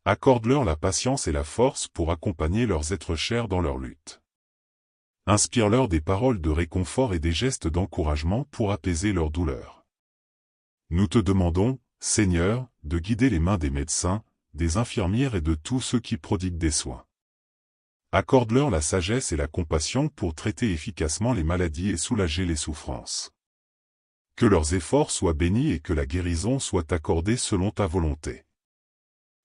Accorde-leur la patience et la force pour accompagner leurs êtres chers dans leur lutte. Inspire-leur des paroles de réconfort et des gestes d'encouragement pour apaiser leur douleur. Nous te demandons, Seigneur, de guider les mains des médecins, des infirmières et de tous ceux qui prodiguent des soins. Accorde-leur la sagesse et la compassion pour traiter efficacement les maladies et soulager les souffrances. Que leurs efforts soient bénis et que la guérison soit accordée selon ta volonté.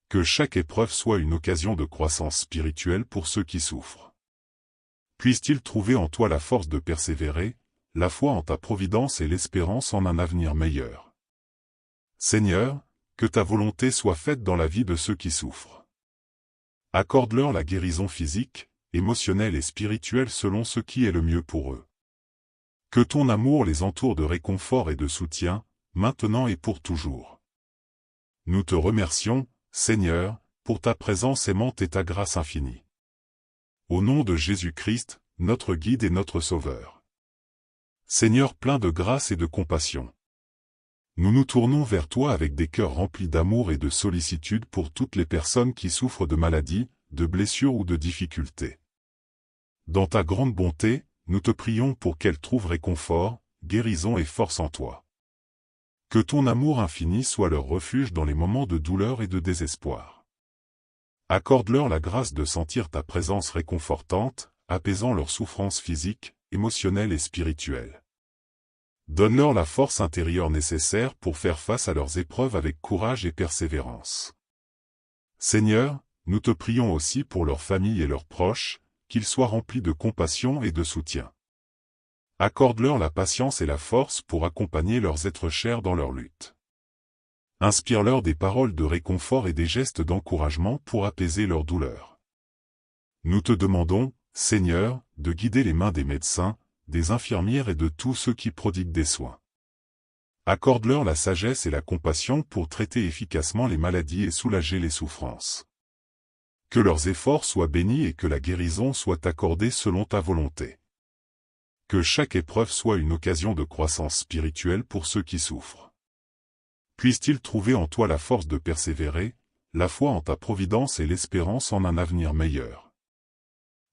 Que chaque épreuve soit une occasion de croissance spirituelle pour ceux qui souffrent. Puissent-ils trouver en toi la force de persévérer, la foi en ta providence et l'espérance en un avenir meilleur. Seigneur, que ta volonté soit faite dans la vie de ceux qui souffrent. Accorde-leur la guérison physique, émotionnelle et spirituelle selon ce qui est le mieux pour eux. Que ton amour les entoure de réconfort et de soutien, maintenant et pour toujours. Nous te remercions, Seigneur, pour ta présence aimante et ta grâce infinie. Au nom de Jésus-Christ, notre guide et notre Sauveur. Seigneur plein de grâce et de compassion. Nous nous tournons vers toi avec des cœurs remplis d'amour et de sollicitude pour toutes les personnes qui souffrent de maladies, de blessures ou de difficultés. Dans ta grande bonté, nous te prions pour qu'elles trouvent réconfort, guérison et force en toi. Que ton amour infini soit leur refuge dans les moments de douleur et de désespoir. Accorde-leur la grâce de sentir ta présence réconfortante, apaisant leurs souffrances physiques, émotionnelles et spirituelles. Donne-leur la force intérieure nécessaire pour faire face à leurs épreuves avec courage et persévérance. Seigneur, nous te prions aussi pour leurs familles et leurs proches, qu'ils soient remplis de compassion et de soutien. Accorde-leur la patience et la force pour accompagner leurs êtres chers dans leur lutte. Inspire-leur des paroles de réconfort et des gestes d'encouragement pour apaiser leur douleur. Nous te demandons, Seigneur, de guider les mains des médecins, des infirmières et de tous ceux qui prodiguent des soins. Accorde-leur la sagesse et la compassion pour traiter efficacement les maladies et soulager les souffrances. Que leurs efforts soient bénis et que la guérison soit accordée selon ta volonté. Que chaque épreuve soit une occasion de croissance spirituelle pour ceux qui souffrent. Puissent-ils trouver en toi la force de persévérer, la foi en ta providence et l'espérance en un avenir meilleur.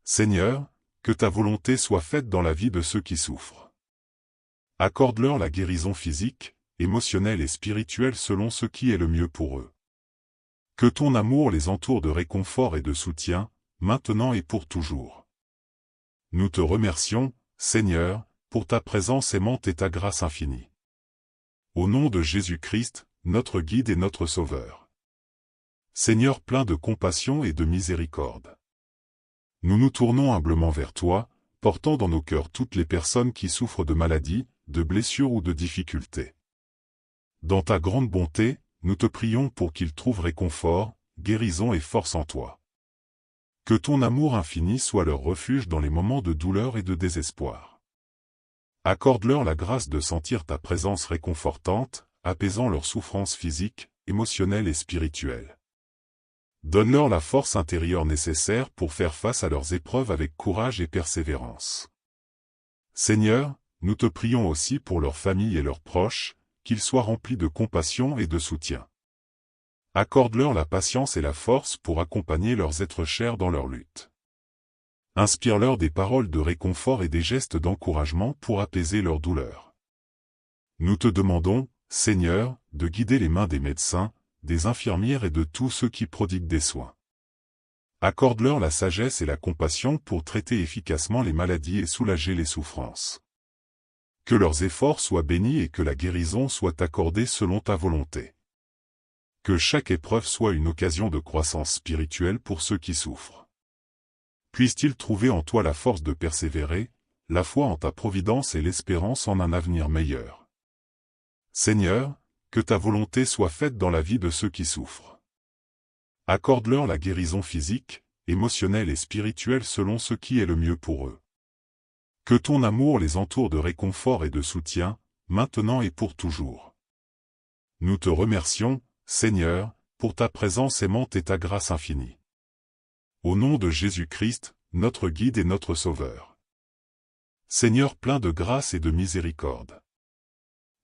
Seigneur, que ta volonté soit faite dans la vie de ceux qui souffrent. Accorde-leur la guérison physique, émotionnelle et spirituelle selon ce qui est le mieux pour eux. Que ton amour les entoure de réconfort et de soutien, maintenant et pour toujours. Nous te remercions, Seigneur, pour ta présence aimante et ta grâce infinie. Au nom de Jésus-Christ, notre guide et notre Sauveur. Seigneur plein de compassion et de miséricorde. Nous nous tournons humblement vers toi, portant dans nos cœurs toutes les personnes qui souffrent de maladies, de blessures ou de difficultés. Dans ta grande bonté, nous te prions pour qu'ils trouvent réconfort, guérison et force en toi. Que ton amour infini soit leur refuge dans les moments de douleur et de désespoir. Accorde-leur la grâce de sentir ta présence réconfortante, apaisant leurs souffrances physiques, émotionnelles et spirituelles. Donne-leur la force intérieure nécessaire pour faire face à leurs épreuves avec courage et persévérance. Seigneur, nous te prions aussi pour leurs familles et leurs proches, qu'ils soient remplis de compassion et de soutien. Accorde-leur la patience et la force pour accompagner leurs êtres chers dans leur lutte. Inspire-leur des paroles de réconfort et des gestes d'encouragement pour apaiser leur douleur. Nous te demandons, Seigneur, de guider les mains des médecins, des infirmières et de tous ceux qui prodiguent des soins. Accorde-leur la sagesse et la compassion pour traiter efficacement les maladies et soulager les souffrances. Que leurs efforts soient bénis et que la guérison soit accordée selon ta volonté. Que chaque épreuve soit une occasion de croissance spirituelle pour ceux qui souffrent. Puissent-ils trouver en toi la force de persévérer, la foi en ta providence et l'espérance en un avenir meilleur. Seigneur, que ta volonté soit faite dans la vie de ceux qui souffrent. Accorde-leur la guérison physique, émotionnelle et spirituelle selon ce qui est le mieux pour eux. Que ton amour les entoure de réconfort et de soutien, maintenant et pour toujours. Nous te remercions, Seigneur, pour ta présence aimante et ta grâce infinie. Au nom de Jésus-Christ, notre guide et notre Sauveur. Seigneur plein de grâce et de miséricorde.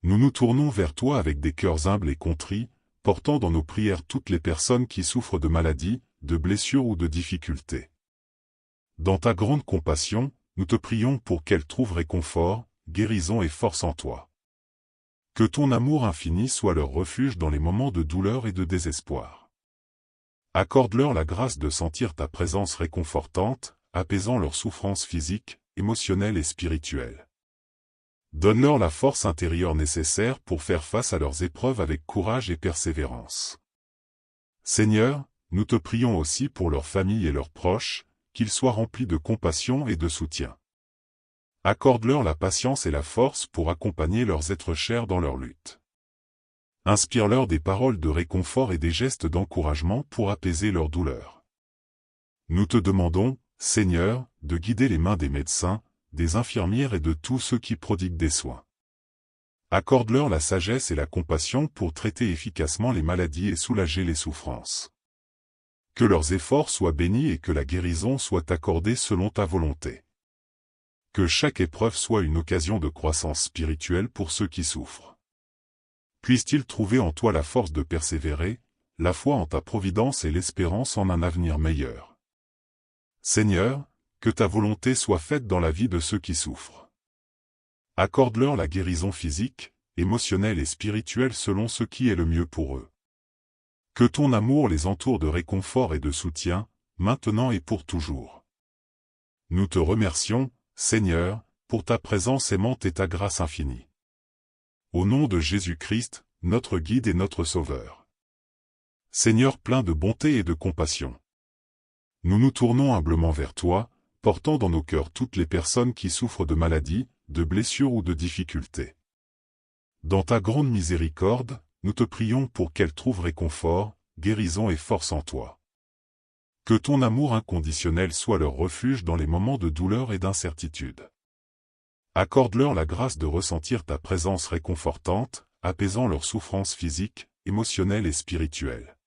Nous nous tournons vers toi avec des cœurs humbles et contrits, portant dans nos prières toutes les personnes qui souffrent de maladies, de blessures ou de difficultés. Dans ta grande compassion, nous te prions pour qu'elles trouvent réconfort, guérison et force en toi. Que ton amour infini soit leur refuge dans les moments de douleur et de désespoir. Accorde-leur la grâce de sentir ta présence réconfortante, apaisant leurs souffrances physiques, émotionnelles et spirituelles. Donne-leur la force intérieure nécessaire pour faire face à leurs épreuves avec courage et persévérance. Seigneur, nous te prions aussi pour leurs familles et leurs proches, qu'ils soient remplis de compassion et de soutien. Accorde-leur la patience et la force pour accompagner leurs êtres chers dans leur lutte. Inspire-leur des paroles de réconfort et des gestes d'encouragement pour apaiser leur douleur. Nous te demandons, Seigneur, de guider les mains des médecins, des infirmières et de tous ceux qui prodiguent des soins. Accorde-leur la sagesse et la compassion pour traiter efficacement les maladies et soulager les souffrances. Que leurs efforts soient bénis et que la guérison soit accordée selon ta volonté. Que chaque épreuve soit une occasion de croissance spirituelle pour ceux qui souffrent. Puissent-ils trouver en toi la force de persévérer, la foi en ta providence et l'espérance en un avenir meilleur. Seigneur, que ta volonté soit faite dans la vie de ceux qui souffrent. Accorde-leur la guérison physique, émotionnelle et spirituelle selon ce qui est le mieux pour eux. Que ton amour les entoure de réconfort et de soutien, maintenant et pour toujours. Nous te remercions, Seigneur, pour ta présence aimante et ta grâce infinie. Au nom de Jésus-Christ, notre guide et notre Sauveur. Seigneur plein de bonté et de compassion. Nous nous tournons humblement vers toi, portant dans nos cœurs toutes les personnes qui souffrent de maladies, de blessures ou de difficultés. Dans ta grande miséricorde, nous te prions pour qu'elles trouvent réconfort, guérison et force en toi. Que ton amour inconditionnel soit leur refuge dans les moments de douleur et d'incertitude. Accorde-leur la grâce de ressentir ta présence réconfortante, apaisant leurs souffrances physiques, émotionnelles et spirituelles.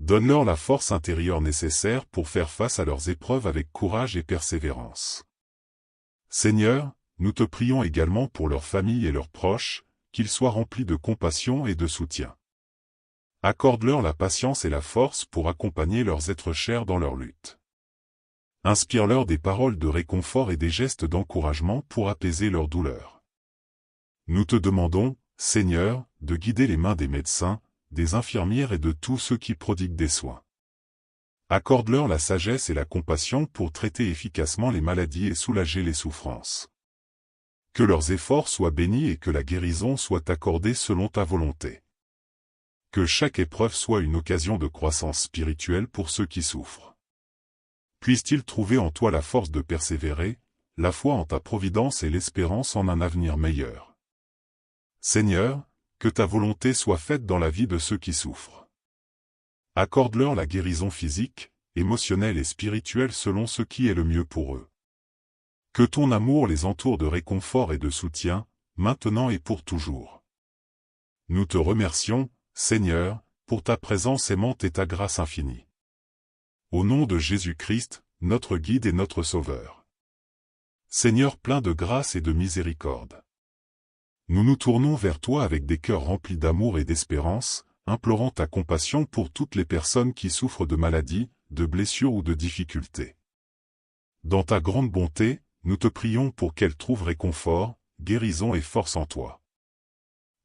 Donne-leur la force intérieure nécessaire pour faire face à leurs épreuves avec courage et persévérance. Seigneur, nous te prions également pour leurs familles et leurs proches, qu'ils soient remplis de compassion et de soutien. Accorde-leur la patience et la force pour accompagner leurs êtres chers dans leur lutte. Inspire-leur des paroles de réconfort et des gestes d'encouragement pour apaiser leur douleur. Nous te demandons, Seigneur, de guider les mains des médecins, des infirmières et de tous ceux qui prodiguent des soins. Accorde-leur la sagesse et la compassion pour traiter efficacement les maladies et soulager les souffrances. Que leurs efforts soient bénis et que la guérison soit accordée selon ta volonté. Que chaque épreuve soit une occasion de croissance spirituelle pour ceux qui souffrent. Puissent-ils trouver en toi la force de persévérer, la foi en ta providence et l'espérance en un avenir meilleur. Seigneur, que ta volonté soit faite dans la vie de ceux qui souffrent. Accorde-leur la guérison physique, émotionnelle et spirituelle selon ce qui est le mieux pour eux. Que ton amour les entoure de réconfort et de soutien, maintenant et pour toujours. Nous te remercions, Seigneur, pour ta présence aimante et ta grâce infinie. Au nom de Jésus-Christ, notre guide et notre Sauveur. Seigneur plein de grâce et de miséricorde. Nous nous tournons vers toi avec des cœurs remplis d'amour et d'espérance, implorant ta compassion pour toutes les personnes qui souffrent de maladies, de blessures ou de difficultés. Dans ta grande bonté, nous te prions pour qu'elles trouvent réconfort, guérison et force en toi.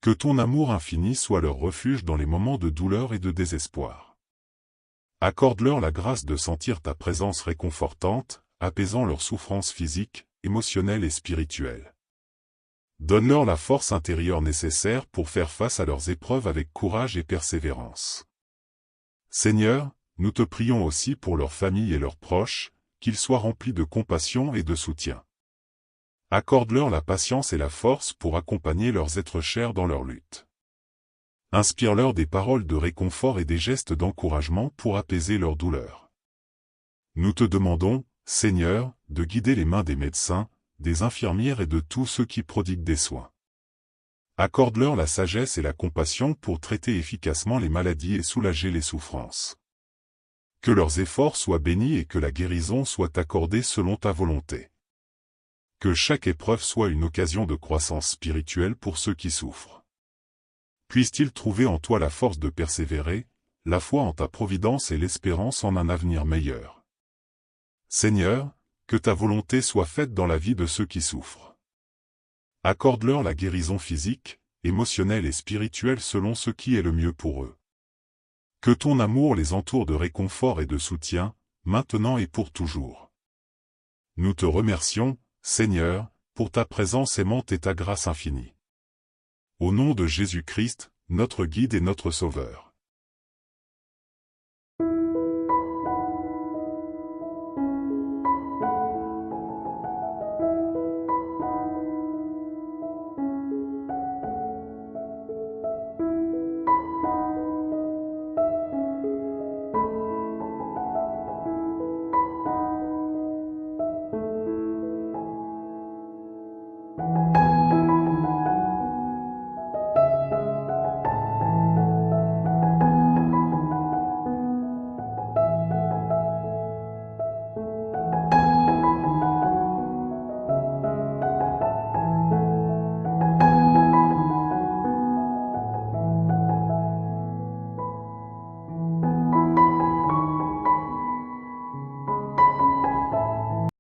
Que ton amour infini soit leur refuge dans les moments de douleur et de désespoir. Accorde-leur la grâce de sentir ta présence réconfortante, apaisant leurs souffrances physiques, émotionnelles et spirituelles. Donne-leur la force intérieure nécessaire pour faire face à leurs épreuves avec courage et persévérance. Seigneur, nous te prions aussi pour leurs familles et leurs proches, qu'ils soient remplis de compassion et de soutien. Accorde-leur la patience et la force pour accompagner leurs êtres chers dans leur lutte. Inspire-leur des paroles de réconfort et des gestes d'encouragement pour apaiser leur douleur. Nous te demandons, Seigneur, de guider les mains des médecins, des infirmières et de tous ceux qui prodiguent des soins. Accorde-leur la sagesse et la compassion pour traiter efficacement les maladies et soulager les souffrances. Que leurs efforts soient bénis et que la guérison soit accordée selon ta volonté. Que chaque épreuve soit une occasion de croissance spirituelle pour ceux qui souffrent. Puissent-ils trouver en toi la force de persévérer, la foi en ta providence et l'espérance en un avenir meilleur. Seigneur, que ta volonté soit faite dans la vie de ceux qui souffrent. Accorde-leur la guérison physique, émotionnelle et spirituelle selon ce qui est le mieux pour eux. Que ton amour les entoure de réconfort et de soutien, maintenant et pour toujours. Nous te remercions, Seigneur, pour ta présence aimante et ta grâce infinie. Au nom de Jésus-Christ, notre guide et notre Sauveur.